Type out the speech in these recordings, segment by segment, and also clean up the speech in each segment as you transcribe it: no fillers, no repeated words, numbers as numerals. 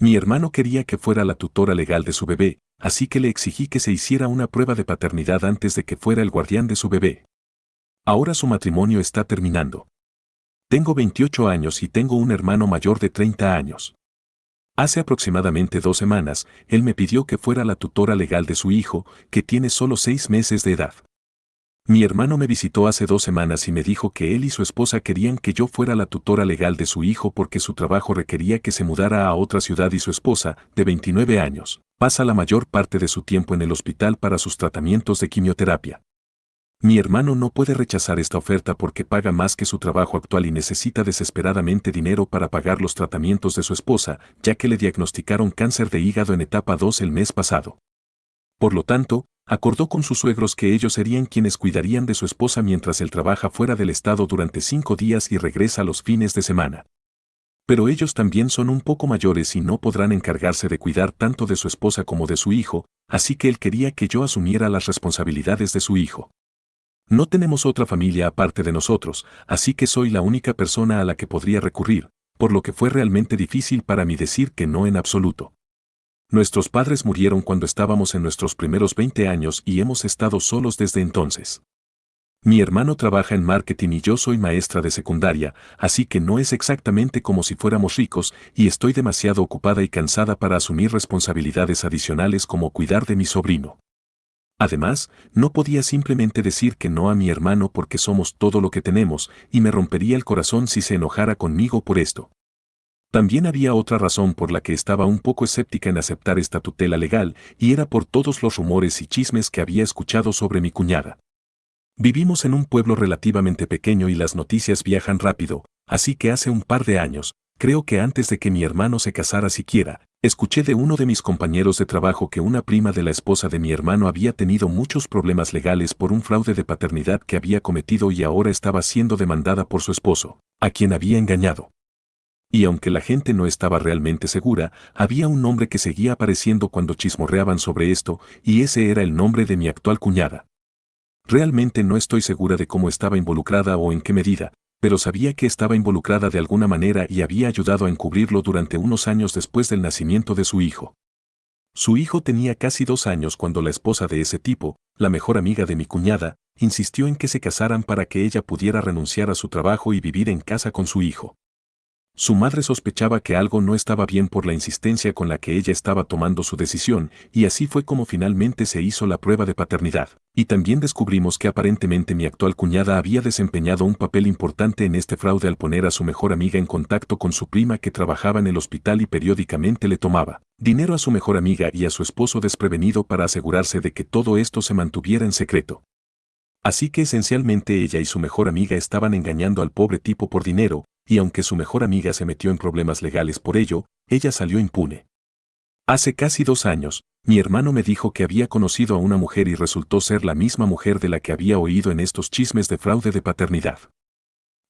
Mi hermano quería que fuera la tutora legal de su bebé, así que le exigí que se hiciera una prueba de paternidad antes de que fuera el guardián de su bebé. Ahora su matrimonio está terminando. Tengo 28 años y tengo un hermano mayor de 30 años. Hace aproximadamente 2 semanas, él me pidió que fuera la tutora legal de su hijo, que tiene solo 6 meses de edad. Mi hermano me visitó hace 2 semanas y me dijo que él y su esposa querían que yo fuera la tutora legal de su hijo porque su trabajo requería que se mudara a otra ciudad y su esposa, de 29 años, pasa la mayor parte de su tiempo en el hospital para sus tratamientos de quimioterapia. Mi hermano no puede rechazar esta oferta porque paga más que su trabajo actual y necesita desesperadamente dinero para pagar los tratamientos de su esposa, ya que le diagnosticaron cáncer de hígado en etapa 2 el mes pasado. Por lo tanto, acordó con sus suegros que ellos serían quienes cuidarían de su esposa mientras él trabaja fuera del estado durante 5 días y regresa los fines de semana. Pero ellos también son un poco mayores y no podrán encargarse de cuidar tanto de su esposa como de su hijo, así que él quería que yo asumiera las responsabilidades de su hijo. No tenemos otra familia aparte de nosotros, así que soy la única persona a la que podría recurrir, por lo que fue realmente difícil para mí decir que no en absoluto. Nuestros padres murieron cuando estábamos en nuestros primeros 20 años y hemos estado solos desde entonces. Mi hermano trabaja en marketing y yo soy maestra de secundaria, así que no es exactamente como si fuéramos ricos y estoy demasiado ocupada y cansada para asumir responsabilidades adicionales como cuidar de mi sobrino. Además, no podía simplemente decir que no a mi hermano porque somos todo lo que tenemos, y me rompería el corazón si se enojara conmigo por esto. También había otra razón por la que estaba un poco escéptica en aceptar esta tutela legal, y era por todos los rumores y chismes que había escuchado sobre mi cuñada. Vivimos en un pueblo relativamente pequeño y las noticias viajan rápido, así que hace un par de años, creo que antes de que mi hermano se casara siquiera, escuché de uno de mis compañeros de trabajo que una prima de la esposa de mi hermano había tenido muchos problemas legales por un fraude de paternidad que había cometido y ahora estaba siendo demandada por su esposo, a quien había engañado. Y aunque la gente no estaba realmente segura, había un nombre que seguía apareciendo cuando chismorreaban sobre esto, y ese era el nombre de mi actual cuñada. Realmente no estoy segura de cómo estaba involucrada o en qué medida, pero sabía que estaba involucrada de alguna manera y había ayudado a encubrirlo durante unos años después del nacimiento de su hijo. Su hijo tenía casi 2 años cuando la esposa de ese tipo, la mejor amiga de mi cuñada, insistió en que se casaran para que ella pudiera renunciar a su trabajo y vivir en casa con su hijo. Su madre sospechaba que algo no estaba bien por la insistencia con la que ella estaba tomando su decisión, y así fue como finalmente se hizo la prueba de paternidad. Y también descubrimos que aparentemente mi actual cuñada había desempeñado un papel importante en este fraude al poner a su mejor amiga en contacto con su prima que trabajaba en el hospital y periódicamente le tomaba dinero a su mejor amiga y a su esposo desprevenido para asegurarse de que todo esto se mantuviera en secreto. Así que esencialmente ella y su mejor amiga estaban engañando al pobre tipo por dinero, y aunque su mejor amiga se metió en problemas legales por ello, ella salió impune. Hace casi 2 años, mi hermano me dijo que había conocido a una mujer y resultó ser la misma mujer de la que había oído en estos chismes de fraude de paternidad.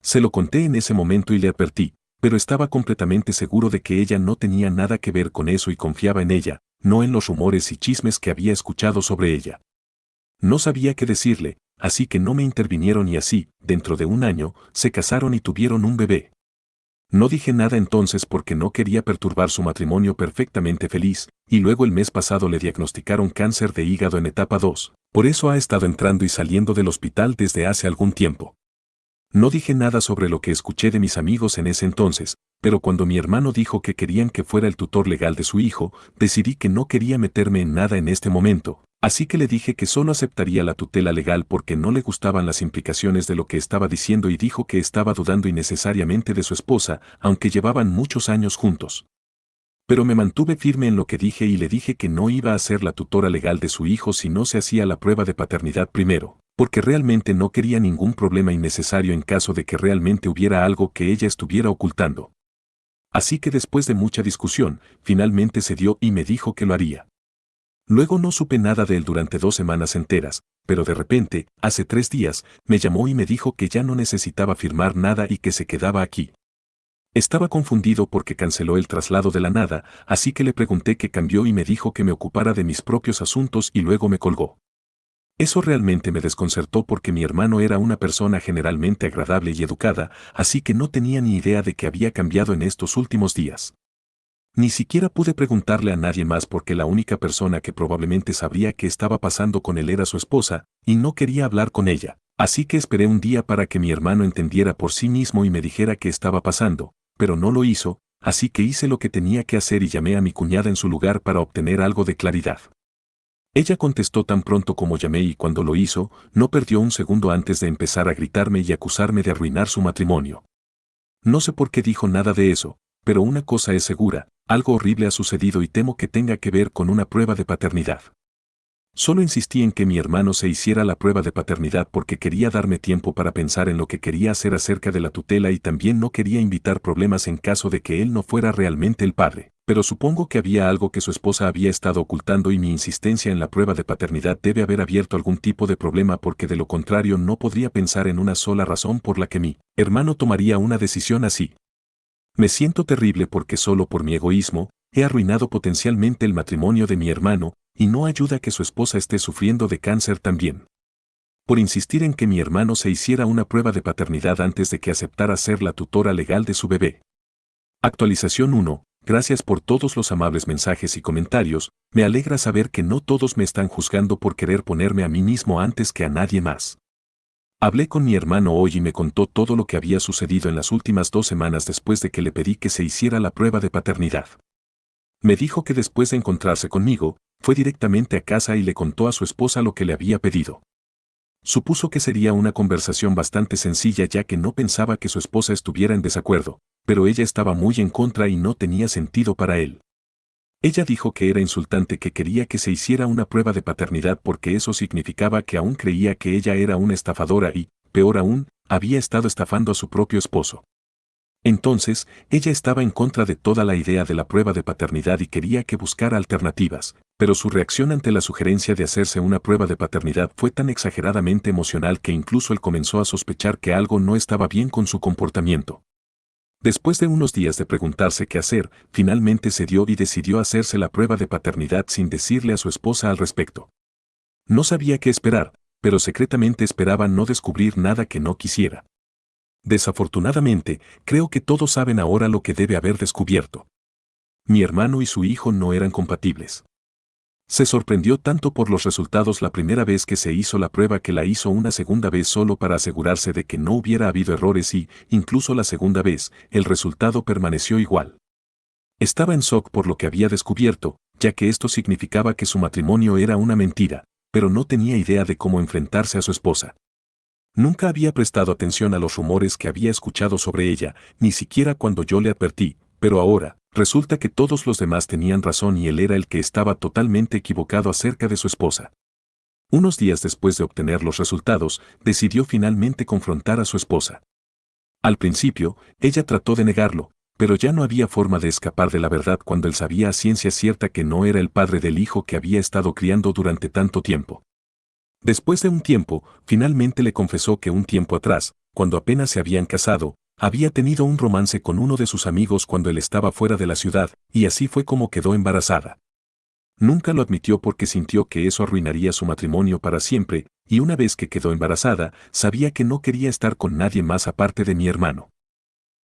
Se lo conté en ese momento y le advertí, pero estaba completamente seguro de que ella no tenía nada que ver con eso y confiaba en ella, no en los rumores y chismes que había escuchado sobre ella. No sabía qué decirle, así que no me intervinieron y así, dentro de un año, se casaron y tuvieron un bebé. No dije nada entonces porque no quería perturbar su matrimonio perfectamente feliz, y luego el mes pasado le diagnosticaron cáncer de hígado en etapa 2, por eso ha estado entrando y saliendo del hospital desde hace algún tiempo. No dije nada sobre lo que escuché de mis amigos en ese entonces, pero cuando mi hermano dijo que querían que fuera el tutor legal de su hijo, decidí que no quería meterme en nada en este momento, así que le dije que solo aceptaría la tutela legal porque no le gustaban las implicaciones de lo que estaba diciendo y dijo que estaba dudando innecesariamente de su esposa, aunque llevaban muchos años juntos. Pero me mantuve firme en lo que dije y le dije que no iba a ser la tutora legal de su hijo si no se hacía la prueba de paternidad primero, porque realmente no quería ningún problema innecesario en caso de que realmente hubiera algo que ella estuviera ocultando. Así que después de mucha discusión, finalmente se dio y me dijo que lo haría. Luego no supe nada de él durante 2 semanas enteras, pero de repente, hace 3 días, me llamó y me dijo que ya no necesitaba firmar nada y que se quedaba aquí. Estaba confundido porque canceló el traslado de la nada, así que le pregunté qué cambió y me dijo que me ocupara de mis propios asuntos y luego me colgó. Eso realmente me desconcertó porque mi hermano era una persona generalmente agradable y educada, así que no tenía ni idea de que había cambiado en estos últimos días. Ni siquiera pude preguntarle a nadie más porque la única persona que probablemente sabría qué estaba pasando con él era su esposa, y no quería hablar con ella. Así que esperé un día para que mi hermano entendiera por sí mismo y me dijera qué estaba pasando, pero no lo hizo, así que hice lo que tenía que hacer y llamé a mi cuñada en su lugar para obtener algo de claridad. Ella contestó tan pronto como llamé y cuando lo hizo, no perdió un segundo antes de empezar a gritarme y acusarme de arruinar su matrimonio. No sé por qué dijo nada de eso, pero una cosa es segura, algo horrible ha sucedido y temo que tenga que ver con una prueba de paternidad. Solo insistí en que mi hermano se hiciera la prueba de paternidad porque quería darme tiempo para pensar en lo que quería hacer acerca de la tutela y también no quería invitar problemas en caso de que él no fuera realmente el padre. Pero supongo que había algo que su esposa había estado ocultando y mi insistencia en la prueba de paternidad debe haber abierto algún tipo de problema porque de lo contrario no podría pensar en una sola razón por la que mi hermano tomaría una decisión así. Me siento terrible porque solo por mi egoísmo, he arruinado potencialmente el matrimonio de mi hermano, y no ayuda que su esposa esté sufriendo de cáncer también. Por insistir en que mi hermano se hiciera una prueba de paternidad antes de que aceptara ser la tutora legal de su bebé. Actualización 1. Gracias por todos los amables mensajes y comentarios, me alegra saber que no todos me están juzgando por querer ponerme a mí mismo antes que a nadie más. Hablé con mi hermano hoy y me contó todo lo que había sucedido en las últimas 2 semanas después de que le pedí que se hiciera la prueba de paternidad. Me dijo que después de encontrarse conmigo, fue directamente a casa y le contó a su esposa lo que le había pedido. Supuso que sería una conversación bastante sencilla ya que no pensaba que su esposa estuviera en desacuerdo, pero ella estaba muy en contra y no tenía sentido para él. Ella dijo que era insultante que quería que se hiciera una prueba de paternidad porque eso significaba que aún creía que ella era una estafadora y, peor aún, había estado estafando a su propio esposo. Entonces, ella estaba en contra de toda la idea de la prueba de paternidad y quería que buscara alternativas, pero su reacción ante la sugerencia de hacerse una prueba de paternidad fue tan exageradamente emocional que incluso él comenzó a sospechar que algo no estaba bien con su comportamiento. Después de unos días de preguntarse qué hacer, finalmente cedió y decidió hacerse la prueba de paternidad sin decirle a su esposa al respecto. No sabía qué esperar, pero secretamente esperaba no descubrir nada que no quisiera. Desafortunadamente, creo que todos saben ahora lo que debe haber descubierto. Mi hermano y su hijo no eran compatibles. Se sorprendió tanto por los resultados la primera vez que se hizo la prueba que la hizo una segunda vez solo para asegurarse de que no hubiera habido errores y, incluso la segunda vez, el resultado permaneció igual. Estaba en shock por lo que había descubierto, ya que esto significaba que su matrimonio era una mentira, pero no tenía idea de cómo enfrentarse a su esposa. Nunca había prestado atención a los rumores que había escuchado sobre ella, ni siquiera cuando yo le advertí, pero ahora, resulta que todos los demás tenían razón y él era el que estaba totalmente equivocado acerca de su esposa. Unos días después de obtener los resultados, decidió finalmente confrontar a su esposa. Al principio, ella trató de negarlo, pero ya no había forma de escapar de la verdad cuando él sabía a ciencia cierta que no era el padre del hijo que había estado criando durante tanto tiempo. Después de un tiempo, finalmente le confesó que un tiempo atrás, cuando apenas se habían casado, había tenido un romance con uno de sus amigos cuando él estaba fuera de la ciudad, y así fue como quedó embarazada. Nunca lo admitió porque sintió que eso arruinaría su matrimonio para siempre, y una vez que quedó embarazada, sabía que no quería estar con nadie más aparte de mi hermano.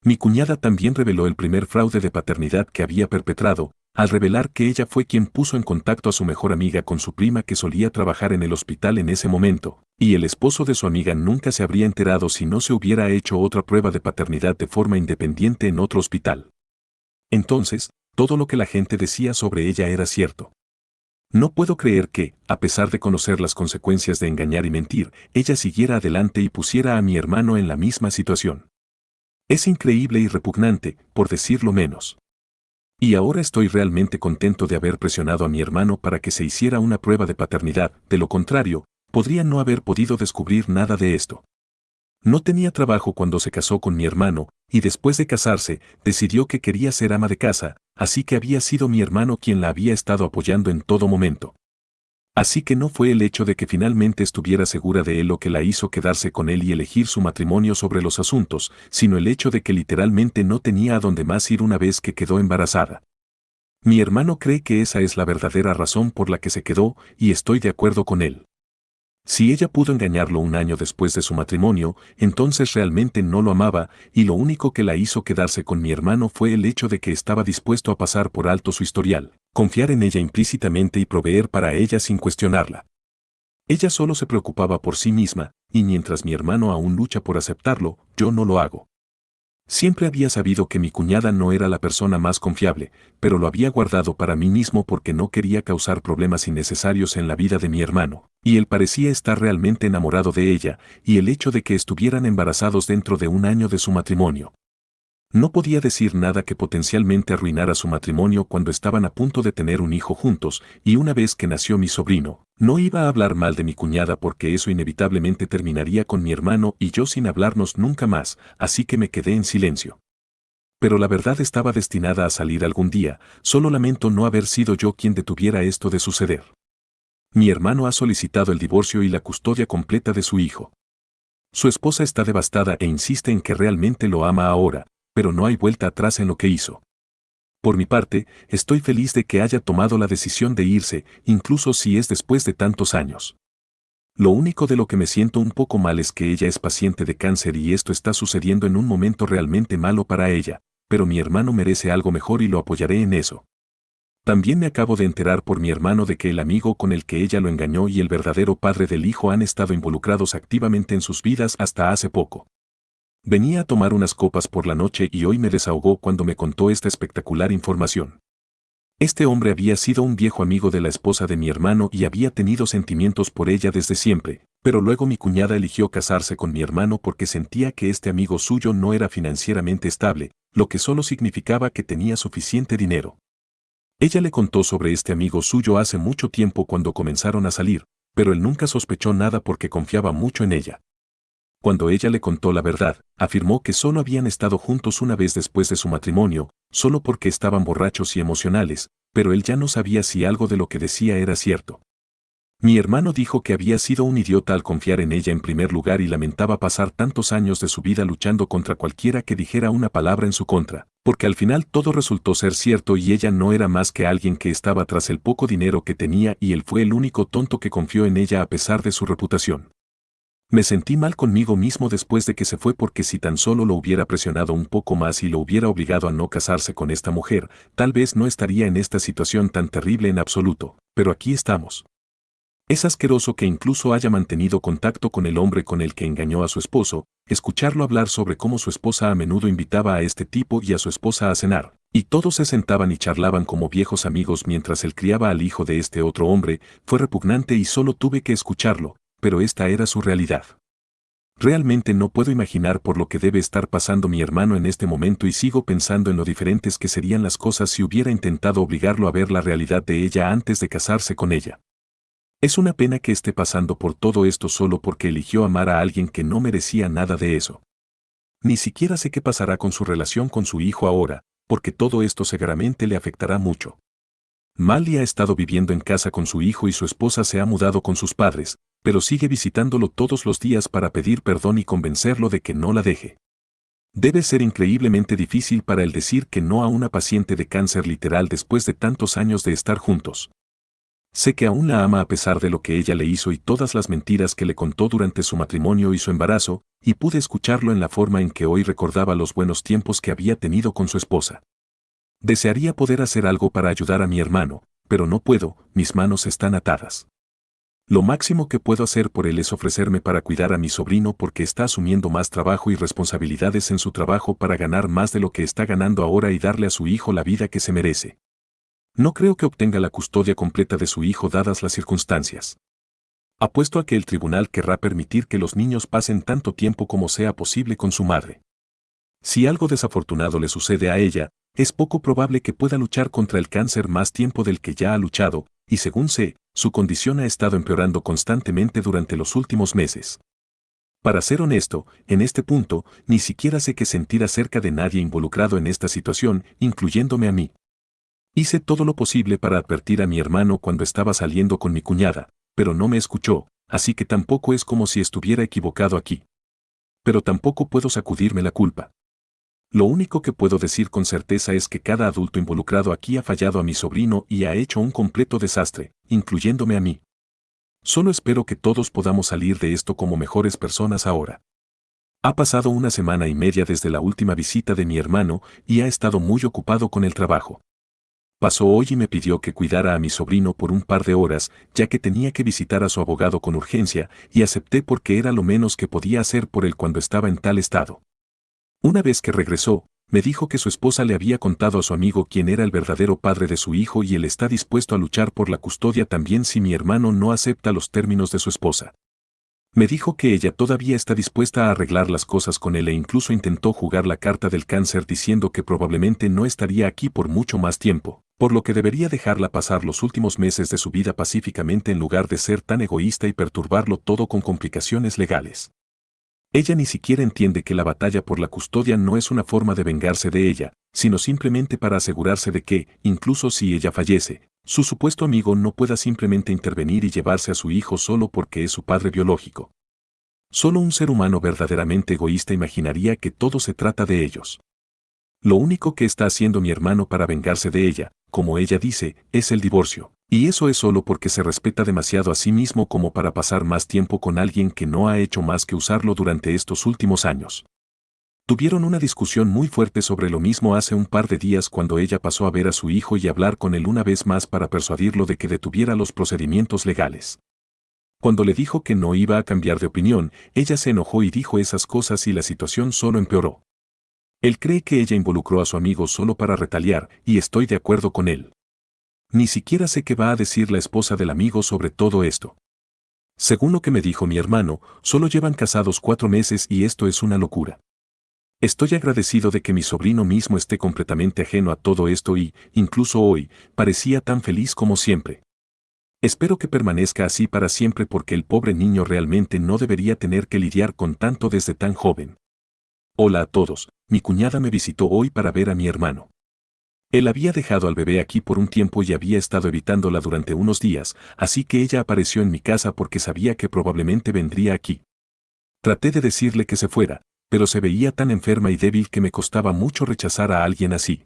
Mi cuñada también reveló el primer fraude de paternidad que había perpetrado, al revelar que ella fue quien puso en contacto a su mejor amiga con su prima que solía trabajar en el hospital en ese momento, y el esposo de su amiga nunca se habría enterado si no se hubiera hecho otra prueba de paternidad de forma independiente en otro hospital. Entonces, todo lo que la gente decía sobre ella era cierto. No puedo creer que, a pesar de conocer las consecuencias de engañar y mentir, ella siguiera adelante y pusiera a mi hermano en la misma situación. Es increíble y repugnante, por decirlo menos. Y ahora estoy realmente contento de haber presionado a mi hermano para que se hiciera una prueba de paternidad, de lo contrario, podría no haber podido descubrir nada de esto. No tenía trabajo cuando se casó con mi hermano, y después de casarse, decidió que quería ser ama de casa, así que había sido mi hermano quien la había estado apoyando en todo momento. Así que no fue el hecho de que finalmente estuviera segura de él lo que la hizo quedarse con él y elegir su matrimonio sobre los asuntos, sino el hecho de que literalmente no tenía a dónde más ir una vez que quedó embarazada. Mi hermano cree que esa es la verdadera razón por la que se quedó, y estoy de acuerdo con él. Si ella pudo engañarlo un año después de su matrimonio, entonces realmente no lo amaba, y lo único que la hizo quedarse con mi hermano fue el hecho de que estaba dispuesto a pasar por alto su historial, confiar en ella implícitamente y proveer para ella sin cuestionarla. Ella solo se preocupaba por sí misma, y mientras mi hermano aún lucha por aceptarlo, yo no lo hago. Siempre había sabido que mi cuñada no era la persona más confiable, pero lo había guardado para mí mismo porque no quería causar problemas innecesarios en la vida de mi hermano, y él parecía estar realmente enamorado de ella, y el hecho de que estuvieran embarazados dentro de un año de su matrimonio. No podía decir nada que potencialmente arruinara su matrimonio cuando estaban a punto de tener un hijo juntos, y una vez que nació mi sobrino, no iba a hablar mal de mi cuñada porque eso inevitablemente terminaría con mi hermano y yo sin hablarnos nunca más, así que me quedé en silencio. Pero la verdad estaba destinada a salir algún día, solo lamento no haber sido yo quien detuviera esto de suceder. Mi hermano ha solicitado el divorcio y la custodia completa de su hijo. Su esposa está devastada e insiste en que realmente lo ama ahora, pero no hay vuelta atrás en lo que hizo. Por mi parte, estoy feliz de que haya tomado la decisión de irse, incluso si es después de tantos años. Lo único de lo que me siento un poco mal es que ella es paciente de cáncer y esto está sucediendo en un momento realmente malo para ella, pero mi hermano merece algo mejor y lo apoyaré en eso. También me acabo de enterar por mi hermano de que el amigo con el que ella lo engañó y el verdadero padre del hijo han estado involucrados activamente en sus vidas hasta hace poco. Venía a tomar unas copas por la noche y hoy me desahogó cuando me contó esta espectacular información. Este hombre había sido un viejo amigo de la esposa de mi hermano y había tenido sentimientos por ella desde siempre, pero luego mi cuñada eligió casarse con mi hermano porque sentía que este amigo suyo no era financieramente estable, lo que solo significaba que tenía suficiente dinero. Ella le contó sobre este amigo suyo hace mucho tiempo cuando comenzaron a salir, pero él nunca sospechó nada porque confiaba mucho en ella. Cuando ella le contó la verdad, afirmó que solo habían estado juntos una vez después de su matrimonio, solo porque estaban borrachos y emocionales, pero él ya no sabía si algo de lo que decía era cierto. Mi hermano dijo que había sido un idiota al confiar en ella en primer lugar y lamentaba pasar tantos años de su vida luchando contra cualquiera que dijera una palabra en su contra, porque al final todo resultó ser cierto y ella no era más que alguien que estaba tras el poco dinero que tenía y él fue el único tonto que confió en ella a pesar de su reputación. Me sentí mal conmigo mismo después de que se fue porque si tan solo lo hubiera presionado un poco más y lo hubiera obligado a no casarse con esta mujer, tal vez no estaría en esta situación tan terrible en absoluto, pero aquí estamos. Es asqueroso que incluso haya mantenido contacto con el hombre con el que engañó a su esposo, escucharlo hablar sobre cómo su esposa a menudo invitaba a este tipo y a su esposa a cenar, y todos se sentaban y charlaban como viejos amigos mientras él criaba al hijo de este otro hombre, fue repugnante y solo tuve que escucharlo, pero esta era su realidad. Realmente no puedo imaginar por lo que debe estar pasando mi hermano en este momento y sigo pensando en lo diferentes que serían las cosas si hubiera intentado obligarlo a ver la realidad de ella antes de casarse con ella. Es una pena que esté pasando por todo esto solo porque eligió amar a alguien que no merecía nada de eso. Ni siquiera sé qué pasará con su relación con su hijo ahora, porque todo esto seguramente le afectará mucho. Mali ha estado viviendo en casa con su hijo y su esposa se ha mudado con sus padres, pero sigue visitándolo todos los días para pedir perdón y convencerlo de que no la deje. Debe ser increíblemente difícil para él decir que no a una paciente de cáncer literal después de tantos años de estar juntos. Sé que aún la ama a pesar de lo que ella le hizo y todas las mentiras que le contó durante su matrimonio y su embarazo, y pude escucharlo en la forma en que hoy recordaba los buenos tiempos que había tenido con su esposa. Desearía poder hacer algo para ayudar a mi hermano, pero no puedo, mis manos están atadas. Lo máximo que puedo hacer por él es ofrecerme para cuidar a mi sobrino porque está asumiendo más trabajo y responsabilidades en su trabajo para ganar más de lo que está ganando ahora y darle a su hijo la vida que se merece. No creo que obtenga la custodia completa de su hijo dadas las circunstancias. Apuesto a que el tribunal querrá permitir que los niños pasen tanto tiempo como sea posible con su madre. Si algo desafortunado le sucede a ella, es poco probable que pueda luchar contra el cáncer más tiempo del que ya ha luchado, y según sé, su condición ha estado empeorando constantemente durante los últimos meses. Para ser honesto, en este punto, ni siquiera sé qué sentir acerca de nadie involucrado en esta situación, incluyéndome a mí. Hice todo lo posible para advertir a mi hermano cuando estaba saliendo con mi cuñada, pero no me escuchó, así que tampoco es como si estuviera equivocado aquí. Pero tampoco puedo sacudirme la culpa. Lo único que puedo decir con certeza es que cada adulto involucrado aquí ha fallado a mi sobrino y ha hecho un completo desastre, incluyéndome a mí. Solo espero que todos podamos salir de esto como mejores personas ahora. Ha pasado una semana y media desde la última visita de mi hermano y ha estado muy ocupado con el trabajo. Pasó hoy y me pidió que cuidara a mi sobrino por un par de horas, ya que tenía que visitar a su abogado con urgencia, y acepté porque era lo menos que podía hacer por él cuando estaba en tal estado. Una vez que regresó, me dijo que su esposa le había contado a su amigo quién era el verdadero padre de su hijo y él está dispuesto a luchar por la custodia también si mi hermano no acepta los términos de su esposa. Me dijo que ella todavía está dispuesta a arreglar las cosas con él e incluso intentó jugar la carta del cáncer diciendo que probablemente no estaría aquí por mucho más tiempo, por lo que debería dejarla pasar los últimos meses de su vida pacíficamente en lugar de ser tan egoísta y perturbarlo todo con complicaciones legales. Ella ni siquiera entiende que la batalla por la custodia no es una forma de vengarse de ella, sino simplemente para asegurarse de que, incluso si ella fallece, su supuesto amigo no pueda simplemente intervenir y llevarse a su hijo solo porque es su padre biológico. Solo un ser humano verdaderamente egoísta imaginaría que todo se trata de ellos. Lo único que está haciendo mi hermano para vengarse de ella, como ella dice, es el divorcio. Y eso es solo porque se respeta demasiado a sí mismo como para pasar más tiempo con alguien que no ha hecho más que usarlo durante estos últimos años. Tuvieron una discusión muy fuerte sobre lo mismo hace un par de días cuando ella pasó a ver a su hijo y hablar con él una vez más para persuadirlo de que detuviera los procedimientos legales. Cuando le dijo que no iba a cambiar de opinión, ella se enojó y dijo esas cosas y la situación solo empeoró. Él cree que ella involucró a su amigo solo para retaliar, y estoy de acuerdo con él. Ni siquiera sé qué va a decir la esposa del amigo sobre todo esto. Según lo que me dijo mi hermano, solo llevan casados 4 meses y esto es una locura. Estoy agradecido de que mi sobrino mismo esté completamente ajeno a todo esto y, incluso hoy, parecía tan feliz como siempre. Espero que permanezca así para siempre porque el pobre niño realmente no debería tener que lidiar con tanto desde tan joven. Hola a todos, mi cuñada me visitó hoy para ver a mi hermano. Él había dejado al bebé aquí por un tiempo y había estado evitándola durante unos días, así que ella apareció en mi casa porque sabía que probablemente vendría aquí. Traté de decirle que se fuera, pero se veía tan enferma y débil que me costaba mucho rechazar a alguien así.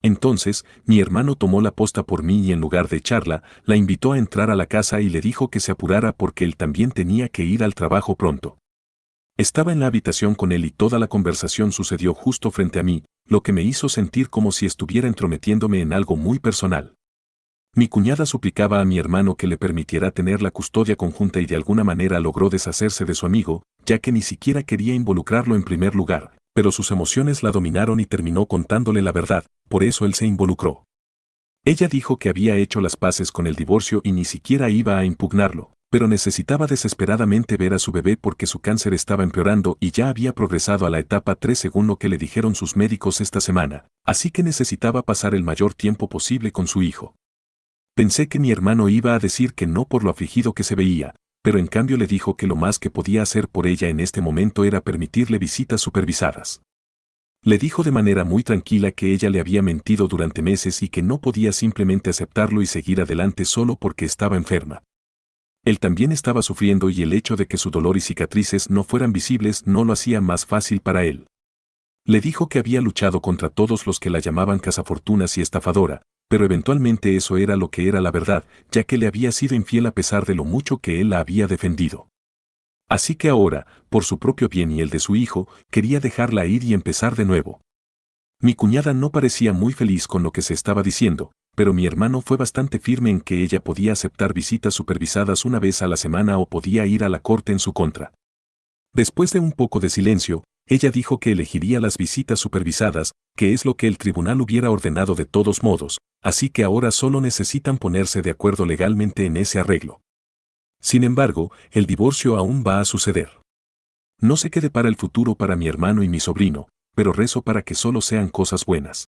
Entonces, mi hermano tomó la posta por mí y en lugar de echarla, la invitó a entrar a la casa y le dijo que se apurara porque él también tenía que ir al trabajo pronto. Estaba en la habitación con él y toda la conversación sucedió justo frente a mí, lo que me hizo sentir como si estuviera entrometiéndome en algo muy personal. Mi cuñada suplicaba a mi hermano que le permitiera tener la custodia conjunta y de alguna manera logró deshacerse de su amigo, ya que ni siquiera quería involucrarlo en primer lugar, pero sus emociones la dominaron y terminó contándole la verdad, por eso él se involucró. Ella dijo que había hecho las paces con el divorcio y ni siquiera iba a impugnarlo, pero necesitaba desesperadamente ver a su bebé porque su cáncer estaba empeorando y ya había progresado a la etapa 3 según lo que le dijeron sus médicos esta semana, así que necesitaba pasar el mayor tiempo posible con su hijo. Pensé que mi hermano iba a decir que no por lo afligido que se veía, pero en cambio le dijo que lo más que podía hacer por ella en este momento era permitirle visitas supervisadas. Le dijo de manera muy tranquila que ella le había mentido durante meses y que no podía simplemente aceptarlo y seguir adelante solo porque estaba enferma. Él también estaba sufriendo y el hecho de que su dolor y cicatrices no fueran visibles no lo hacía más fácil para él. Le dijo que había luchado contra todos los que la llamaban cazafortunas y estafadora, pero eventualmente eso era lo que era la verdad, ya que le había sido infiel a pesar de lo mucho que él la había defendido. Así que ahora, por su propio bien y el de su hijo, quería dejarla ir y empezar de nuevo. Mi cuñada no parecía muy feliz con lo que se estaba diciendo, pero mi hermano fue bastante firme en que ella podía aceptar visitas supervisadas una vez a la semana o podía ir a la corte en su contra. Después de un poco de silencio, ella dijo que elegiría las visitas supervisadas, que es lo que el tribunal hubiera ordenado de todos modos, así que ahora solo necesitan ponerse de acuerdo legalmente en ese arreglo. Sin embargo, el divorcio aún va a suceder. No sé qué depara el futuro para mi hermano y mi sobrino, pero rezo para que solo sean cosas buenas.